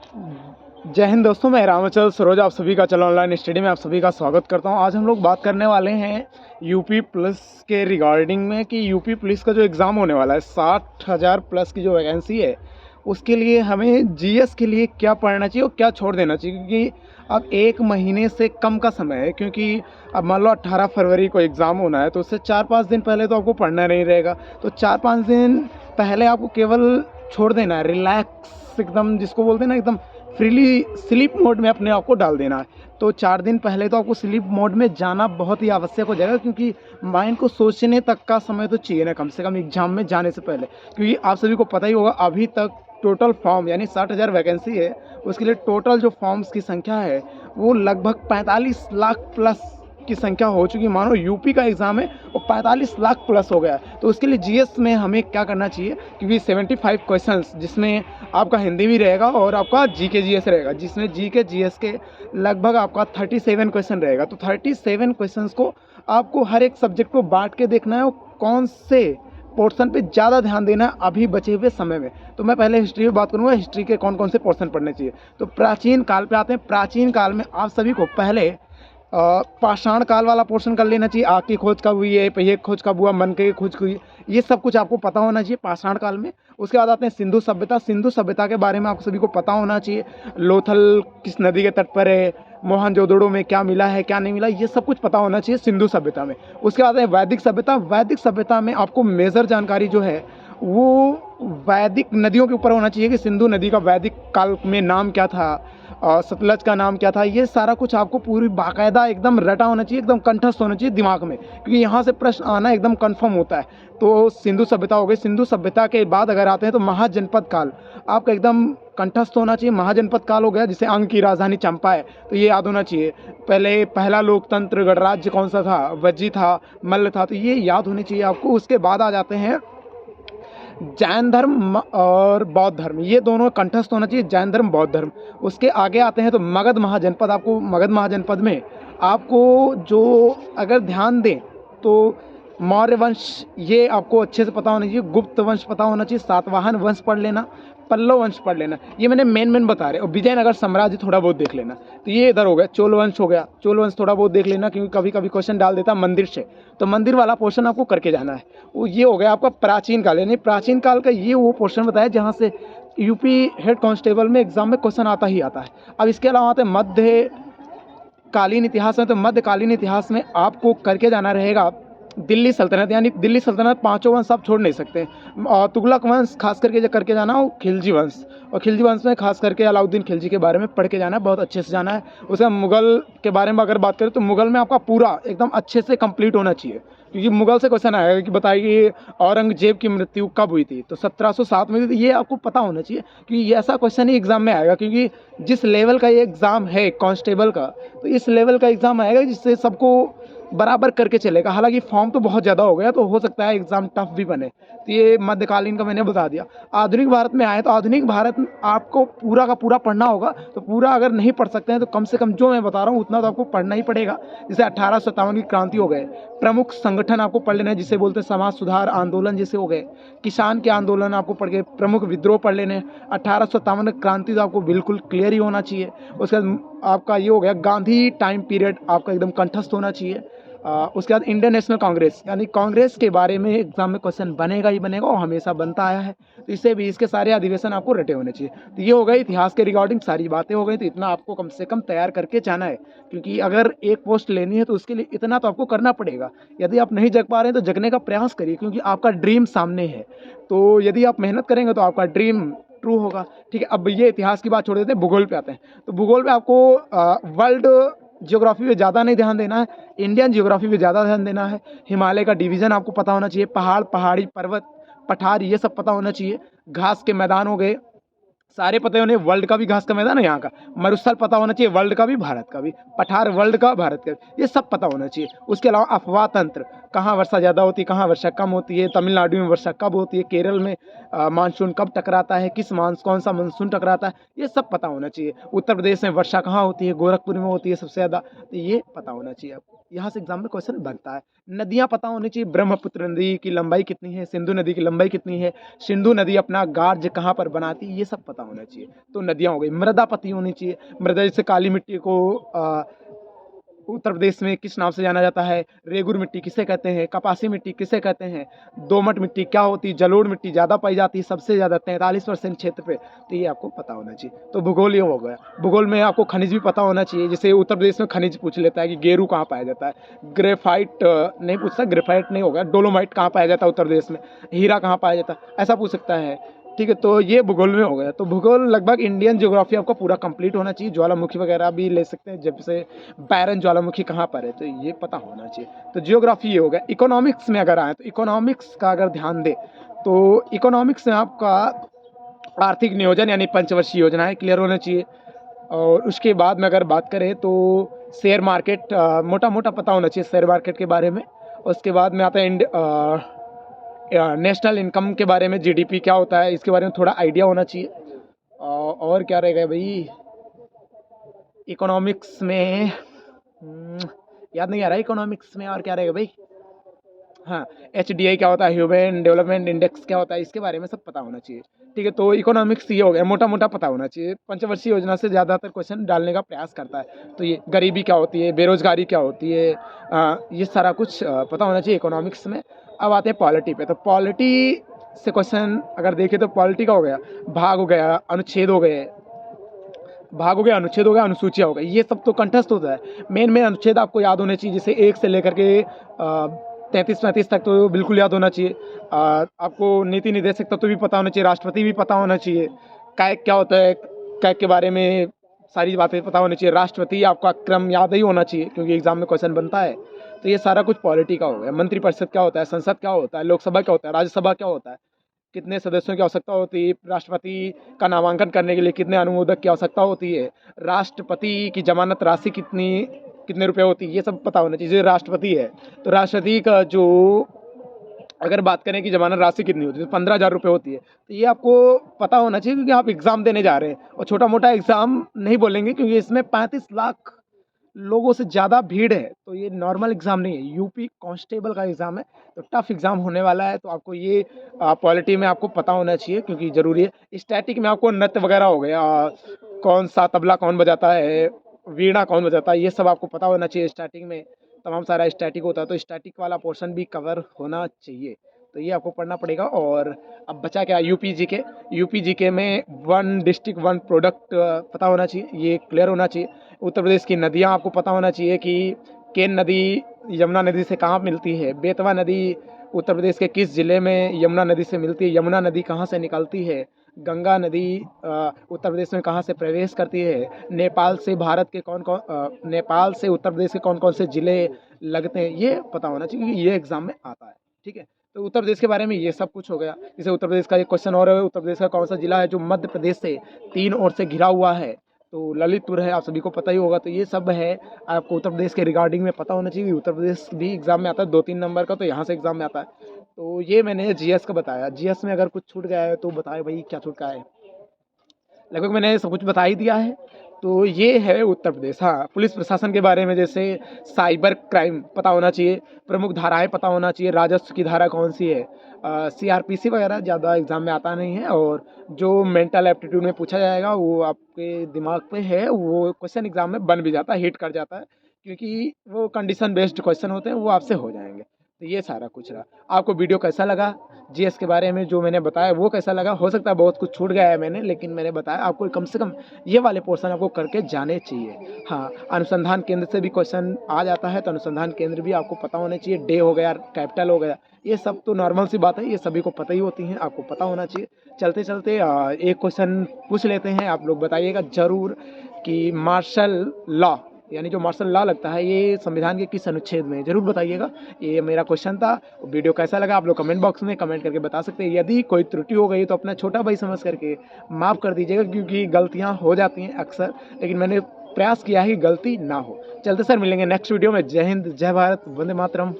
जय हिंद दोस्तों, मैं रामाचल सरोज आप सभी का चलो ऑनलाइन स्टडी में आप सभी का स्वागत करता हूं। आज हम लोग बात करने वाले हैं यूपी पुलिस के रिगार्डिंग में कि यूपी पुलिस का जो एग्ज़ाम होने वाला है 60,000 प्लस की जो वैकेंसी है उसके लिए हमें जीएस के लिए क्या पढ़ना चाहिए और क्या छोड़ देना चाहिए, क्योंकि अब 1 महीने से कम का समय है। क्योंकि अब मान लो 18 फरवरी को एग्ज़ाम होना है तो उससे 4-5 दिन पहले तो आपको पढ़ना नहीं रहेगा। तो 4-5 दिन पहले आपको केवल छोड़ देना है, रिलैक्स एकदम जिसको बोलते हैं ना, एकदम फ्रीली स्लीप मोड में अपने आप को डाल देना है। तो 4 दिन पहले तो आपको स्लीप मोड में जाना बहुत ही आवश्यक हो जाएगा, क्योंकि माइंड को सोचने तक का समय तो चाहिए ना कम से कम एग्ज़ाम में जाने से पहले। क्योंकि आप सभी को पता ही होगा अभी तक टोटल फॉर्म यानी 60,000 वैकेंसी है, उसके लिए टोटल जो फॉर्म्स की संख्या है वो लगभग 45 लाख प्लस की संख्या हो चुकी है। मानो यूपी का एग्ज़ाम है वो 45 लाख प्लस हो गया है। तो उसके लिए जीएस में हमें क्या करना चाहिए, क्योंकि 75 क्वेश्चंस जिसमें आपका हिंदी भी रहेगा और आपका जीके जीएस रहेगा, जिसमें जीके जीएस के लगभग आपका 37 क्वेश्चन रहेगा। तो 37 क्वेश्चंस को आपको हर एक सब्जेक्ट को बांट के देखना है और कौन से पोर्शन पे ज़्यादा ध्यान देना है अभी बचे हुए समय में। तो मैं पहले हिस्ट्री में बात करूँगा, हिस्ट्री के कौन कौन से पोर्शन पढ़ने चाहिए। तो प्राचीन काल पे आते हैं। प्राचीन काल में आप सभी को पहले पाषाण काल वाला पोर्शन कर लेना चाहिए। आग की खोज कब हुई है, पहिए की खोज कब हुआ, मनके की खोज हुई, ये सब कुछ आपको पता होना चाहिए पाषाण काल में। उसके बाद आते हैं सिंधु सभ्यता। सिंधु सभ्यता के बारे में आप सभी को पता होना चाहिए। लोथल किस नदी के तट पर है, मोहनजोदड़ो में क्या मिला है क्या नहीं मिला, ये सब कुछ पता होना चाहिए सिंधु सभ्यता में। उसके बाद है वैदिक सभ्यता। वैदिक सभ्यता में आपको मेजर जानकारी जो है वो वैदिक नदियों के ऊपर होना चाहिए कि सिंधु नदी का वैदिक काल में नाम क्या था, सतलज का नाम क्या था। ये सारा कुछ आपको पूरी बाकायदा एकदम रटा होना चाहिए, एकदम कंठस्थ होना चाहिए दिमाग में, क्योंकि यहाँ से प्रश्न आना एकदम कंफर्म होता है। तो सिंधु सभ्यता हो गई। सिंधु सभ्यता के बाद अगर आते हैं तो महाजनपद काल आपका एकदम कंठस्थ होना चाहिए। महाजनपद काल हो गया, जिसे अंग की राजधानी चंपा है, तो ये याद होना चाहिए। पहले पहला लोकतंत्र गणराज्य कौन सा था, वज्जी था, मल्ल था, तो ये याद होनी चाहिए आपको। उसके बाद आ जाते हैं जैन धर्म और बौद्ध धर्म, ये दोनों कंठस्थ होना चाहिए, जैन धर्म बौद्ध धर्म। उसके आगे आते हैं तो मगध महाजनपद। आपको मगध महाजनपद में आपको जो अगर ध्यान दें तो मौर्य वंश ये आपको अच्छे से पता होना चाहिए, गुप्त वंश पता होना चाहिए, सातवाहन वंश पढ़ लेना, पल्लव वंश पढ़ लेना, ये मैंने मेन बता रहे। और विजयनगर साम्राज्य थोड़ा बहुत देख लेना। तो ये इधर हो गया। चोल वंश हो गया, चोल वंश थोड़ा बहुत देख लेना, क्योंकि कभी कभी क्वेश्चन डाल देता मंदिर से, तो मंदिर वाला पोर्शन आपको करके जाना है। वो ये हो गया आपका प्राचीन काल। यानी प्राचीन काल का ये वो पोर्शन बताया जहाँ से यूपी हेड कांस्टेबल में एग्जाम में क्वेश्चन आता ही आता है। अब इसके अलावा आते हैं मध्य कालीन इतिहास में। तो मध्यकालीन इतिहास में आपको करके जाना रहेगा दिल्ली सल्तनत, यानी दिल्ली सल्तनत पांचों वंश आप छोड़ नहीं सकते। और तुगलक वंश खास करके जो करके जाना हो, खिलजी वंश, और खिलजी वंश में खास करके अलाउद्दीन खिलजी के बारे में पढ़ के जाना है, बहुत अच्छे से जाना है। उसका मुगल के बारे में अगर बात करें तो मुगल में आपका पूरा एकदम अच्छे से कंप्लीट होना चाहिए, क्योंकि मुगल से क्वेश्चन आएगा कि बताइए औरंगजेब की मृत्यु कब हुई थी, तो 1707 में हुई थी। ये आपको पता होना चाहिए, क्योंकि ये ऐसा क्वेश्चन ही एग्जाम में आएगा, क्योंकि जिस लेवल का ये एग्ज़ाम है कांस्टेबल का, तो इस लेवल का एग्ज़ाम आएगा जिससे सबको बराबर करके चलेगा। हालांकि फॉर्म तो बहुत ज़्यादा हो गया, तो हो सकता है एग्ज़ाम टफ भी बने। तो ये मध्यकालीन का मैंने बता दिया। आधुनिक भारत में आए तो आधुनिक भारत में आपको पूरा का पूरा पढ़ना होगा। तो पूरा अगर नहीं पढ़ सकते हैं तो कम से कम जो मैं बता रहा हूँ उतना तो आपको पढ़ना ही पड़ेगा। जैसे 1857 की क्रांति हो गए, प्रमुख संगठन आपको पढ़ लेना है जिसे बोलते हैं समाज सुधार आंदोलन जैसे हो गए, किसान के आंदोलन आपको पढ़ के, प्रमुख विद्रोह पढ़ लेने। 1857 क्रांति तो आपको बिल्कुल क्लियर ही होना चाहिए। उसके बाद आपका ये हो गया गांधी टाइम पीरियड, आपका एकदम कंठस्थ होना चाहिए। उसके बाद इंडियन नेशनल कांग्रेस, यानी कांग्रेस के बारे में एग्जाम में क्वेश्चन बनेगा ही बनेगा और हमेशा बनता आया है। तो इससे भी इसके सारे अधिवेशन आपको रटे होने चाहिए। तो ये हो गई इतिहास के रिगार्डिंग सारी बातें हो गई। तो इतना आपको कम से कम तैयार करके जाना है, क्योंकि अगर एक पोस्ट लेनी है तो उसके लिए इतना तो आपको करना पड़ेगा। यदि आप नहीं जग पा रहे हैं तो जगने का प्रयास करिए, क्योंकि आपका ड्रीम सामने है। तो यदि आप मेहनत करेंगे तो आपका ड्रीम ट्रू होगा। ठीक है, अब ये इतिहास की बात छोड़ देते हैं, भूगोल पे आते हैं। तो भूगोल पे आपको वर्ल्ड ज्योग्राफी पे ज़्यादा नहीं ध्यान देना है, इंडियन ज्योग्राफी पे ज़्यादा ध्यान देना है। हिमालय का डिवीज़न आपको पता होना चाहिए, पहाड़, पहाड़ी, पर्वत, पठार, ये सब पता होना चाहिए। घास के मैदान हो गए, सारे पता होने। वर्ल्ड का भी घास का मैदान है यहाँ का। मरुस्थल पता होना चाहिए, वर्ल्ड का भी भारत का भी। पठार वर्ल्ड का, भारत का भी, ये सब पता होना चाहिए। उसके अलावा अफवाह तंत्र, कहाँ वर्षा ज़्यादा होती है, कहाँ वर्षा कम होती है, तमिलनाडु में वर्षा कब होती है, केरल में मानसून कब टकराता है, कौन सा मानसून टकराता है, ये सब पता होना चाहिए। उत्तर प्रदेश में वर्षा कहाँ होती है, गोरखपुर में होती है सबसे ज़्यादा, तो ये पता होना चाहिए आपको। यहाँ से एग्जाम में क्वेश्चन बनता है। नदियाँ पता होनी चाहिए, ब्रह्मपुत्र नदी की लंबाई कितनी है, सिंधु नदी की लंबाई कितनी है, सिंधु नदी अपना गार्ज कहाँ पर बनाती है, ये सब पता होना चाहिए। तो नदियाँ हो गई। मृदा पता होनी चाहिए, मृदा जैसे काली मिट्टी को उत्तर प्रदेश में किस नाम से जाना जाता है, रेगुर मिट्टी किसे कहते हैं, कपासी मिट्टी किसे कहते हैं, दोमट मिट्टी क्या होती है, जलोढ़ मिट्टी ज़्यादा पाई जाती है सबसे ज़्यादा 43% क्षेत्र पे, तो ये आपको पता होना चाहिए। तो भूगोल ये हो गया। भूगोल में आपको खनिज भी पता होना चाहिए, जैसे उत्तर प्रदेश में खनिज पूछ लेता है कि गेरू कहाँ पाया जाता है, ग्रेफाइट नहीं पूछता, ग्रेफाइट नहीं होगा, डोलोमाइट कहाँ पाया जाता है उत्तर प्रदेश में, हीरा कहाँ पाया जाता है, ऐसा पूछ सकता है। ठीक है, तो ये भूगोल में हो गया। तो भूगोल लगभग इंडियन ज्योग्राफी आपका पूरा कंप्लीट होना चाहिए। ज्वालामुखी वगैरह भी ले सकते हैं, जब से बैरन ज्वालामुखी कहाँ पर है, तो ये पता होना चाहिए। तो जियोग्राफी ये हो गया। इकोनॉमिक्स में अगर आए तो इकोनॉमिक्स का अगर ध्यान दे तो इकोनॉमिक्स में आपका आर्थिक नियोजन यानी पंचवर्षीय योजनाएं क्लियर होना चाहिए। और उसके बाद में अगर बात करें तो शेयर मार्केट मोटा मोटा पता होना चाहिए शेयर मार्केट के बारे में। उसके बाद में आता है नेशनल इनकम के बारे में, जीडीपी क्या होता है इसके बारे में थोड़ा आइडिया होना चाहिए। और क्या रहेगा भाई इकोनॉमिक्स में, याद नहीं आ रहा है इकोनॉमिक्स में और क्या रहेगा भाई। हाँ, HDI क्या होता है, ह्यूमन डेवलपमेंट इंडेक्स क्या होता है, इसके बारे में सब पता होना चाहिए। ठीक है, तो इकोनॉमिक्स ये हो गया, मोटा मोटा पता होना चाहिए। पंचवर्षीय योजना से ज़्यादातर क्वेश्चन डालने का प्रयास करता है। तो ये गरीबी क्या होती है, बेरोजगारी क्या होती है, ये सारा कुछ पता होना चाहिए इकोनॉमिक्स में। अब आते हैं पॉलिटी पे। तो पॉलिटी से क्वेश्चन अगर देखें तो पॉलिटी का हो गया, भाग हो गया, अनुच्छेद हो गए, भाग हो गया, अनुच्छेद हो गया, अनुसूचियाँ हो गई, ये सब तो कंठस्थ होता है। मेन अनुच्छेद आपको याद होने चाहिए, जैसे 1 से लेकर के 33-35 तक तो बिल्कुल याद होना चाहिए। आपको नीति निर्देशक तत्व भी पता होना चाहिए, राष्ट्रपति भी पता होना चाहिए, कैग क्या होता है, कैग के बारे में सारी बातें पता होनी चाहिए। राष्ट्रपति आपका क्रम याद ही होना चाहिए क्योंकि एग्जाम में क्वेश्चन बनता है। तो ये सारा कुछ पॉलिटी का हो गया। मंत्रिपरिषद क्या होता है, संसद क्या होता है, लोकसभा क्या होता है, राज्यसभा क्या होता है, कितने सदस्यों की आवश्यकता होती है, राष्ट्रपति का नामांकन करने के लिए कितने अनुमोदक की आवश्यकता होती है, राष्ट्रपति की जमानत राशि कितने रुपए होती है, ये सब पता होना चाहिए। जो राष्ट्रपति है तो राष्ट्रपति का जो अगर बात करें कि जमानत राशि कितनी होती है तो 15,000 रुपये होती है। तो ये आपको पता होना चाहिए क्योंकि आप एग्ज़ाम देने जा रहे हैं। और छोटा मोटा एग्ज़ाम नहीं बोलेंगे क्योंकि इसमें 35 लाख लोगों से ज़्यादा भीड़ है, तो ये नॉर्मल एग्ज़ाम नहीं है, यूपी कांस्टेबल का एग्ज़ाम है। तो टफ एग्ज़ाम होने वाला है, तो आपको ये पॉलिटी में आपको पता होना चाहिए क्योंकि ज़रूरी है। स्टैटिक में आपको नृत्य वगैरह हो गया, कौन सा तबला कौन बजाता है, वीणा कौन बजाता है, ये सब आपको पता होना चाहिए। स्टैटिक में तमाम सारा स्टैटिक होता है, तो स्टैटिक वाला पोर्शन भी कवर होना चाहिए, तो ये आपको पढ़ना पड़ेगा। और अब बचा क्या, यूपी जीके में 1 डिस्ट्रिक्ट 1 प्रोडक्ट पता होना चाहिए, ये क्लियर होना चाहिए। उत्तर प्रदेश की नदियाँ आपको पता होना चाहिए कि केन नदी यमुना नदी से कहाँ मिलती है, बेतवा नदी उत्तर प्रदेश के किस ज़िले में यमुना नदी से मिलती है, यमुना नदी कहाँ से निकलती है, गंगा नदी उत्तर प्रदेश में कहाँ से प्रवेश करती है, नेपाल से नेपाल से उत्तर प्रदेश के कौन कौन से ज़िले लगते हैं, ये पता होना चाहिए क्योंकि ये एग्ज़ाम में आता है। ठीक है, तो उत्तर प्रदेश के बारे में ये सब कुछ हो गया। जैसे उत्तर प्रदेश का एक क्वेश्चन और है, उत्तर प्रदेश का कौन सा जिला है जो मध्य प्रदेश से 3 ओर से घिरा हुआ है, तो ललितपुर है, आप सभी को पता ही होगा। तो ये सब है आपको उत्तर प्रदेश के रिगार्डिंग में पता होना चाहिए। उत्तर प्रदेश भी एग्जाम में आता है 2-3 नंबर का, तो यहाँ से एग्जाम में आता है। तो ये मैंने जीएस का बताया। जीएस में अगर कुछ छूट गया है तो बताए भाई क्या छूट गया है, लगभग मैंने सब कुछ बता ही दिया है। तो ये है उत्तर प्रदेश। हाँ, पुलिस प्रशासन के बारे में जैसे साइबर क्राइम पता होना चाहिए, प्रमुख धाराएं पता होना चाहिए, राजस्व की धारा कौन सी है, सीआरपीसी वगैरह ज़्यादा एग्जाम में आता नहीं है। और जो मेंटल एप्टीट्यूड में पूछा जाएगा वो आपके दिमाग पे है, वो क्वेश्चन एग्जाम में बन भी जाता है, हिट कर जाता है, क्योंकि वो कंडीशन बेस्ड क्वेश्चन होते हैं, वो आपसे हो जाएंगे। तो ये सारा कुछ रहा। आपको वीडियो कैसा लगा, जीएस के बारे में जो मैंने बताया वो कैसा लगा, हो सकता है बहुत कुछ छूट गया है मैंने, लेकिन मैंने बताया आपको कम से कम ये वाले पोर्शन आपको करके जाने चाहिए। हाँ, अनुसंधान केंद्र से भी क्वेश्चन आ जाता है, तो अनुसंधान केंद्र भी आपको पता होने चाहिए। डे हो गया, कैपिटल हो गया, ये सब तो नॉर्मल सी बात है, ये सभी को पता ही होती हैं, आपको पता होना चाहिए। चलते चलते एक क्वेश्चन पूछ लेते हैं, आप लोग बताइएगा ज़रूर कि मार्शल लॉ यानी जो मार्शल लॉ लगता है ये संविधान के किस अनुच्छेद में, जरूर बताइएगा। ये मेरा क्वेश्चन था। वीडियो कैसा लगा आप लोग कमेंट बॉक्स में कमेंट करके बता सकते हैं। यदि कोई त्रुटि हो गई तो अपना छोटा भाई समझ करके माफ़ कर दीजिएगा, क्योंकि गलतियाँ हो जाती हैं अक्सर, लेकिन मैंने प्रयास किया है कि गलती ना हो। चलते सर, मिलेंगे नेक्स्ट वीडियो में। जय हिंद, जय भारत, वंदे मातरम।